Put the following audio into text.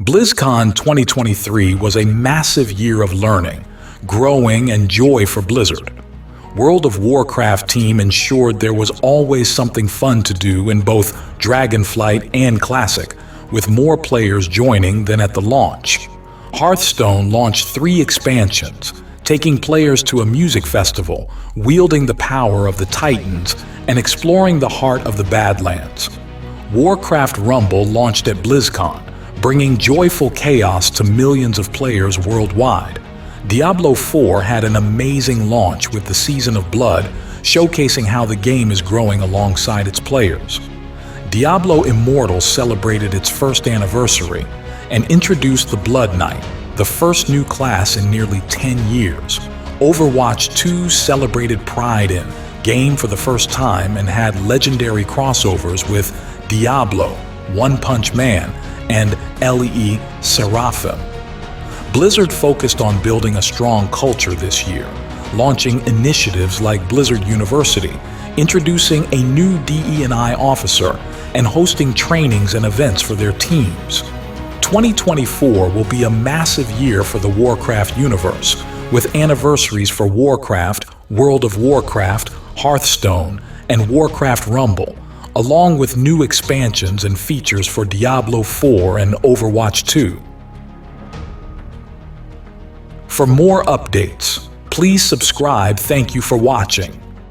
BlizzCon 2023 was a massive year of learning, growing, and joy for Blizzard. World of Warcraft team ensured there was always something fun to do in both Dragonflight and Classic, with more players joining than at the launch. Hearthstone launched 3 expansions, taking players to a music festival, wielding the power of the Titans, and exploring the heart of the Badlands. Warcraft Rumble launched at BlizzCon, bringing joyful chaos to millions of players worldwide. Diablo 4 had an amazing launch with the Season of Blood, showcasing how the game is growing alongside its players. Diablo Immortal celebrated its first anniversary and introduced the Blood Knight, the first new class in nearly 10 years. Overwatch 2 celebrated Pride in game for the first time and had legendary crossovers with Diablo, One Punch Man, and LE Seraphim. Blizzard focused on building a strong culture this year, launching initiatives like Blizzard University, introducing a new DE&I officer, and hosting trainings and events for their teams. 2024 will be a massive year for the Warcraft universe, with anniversaries for Warcraft, World of Warcraft, Hearthstone, and Warcraft Rumble, along with new expansions and features for Diablo 4 and Overwatch 2. For more updates, please subscribe. Thank you for watching.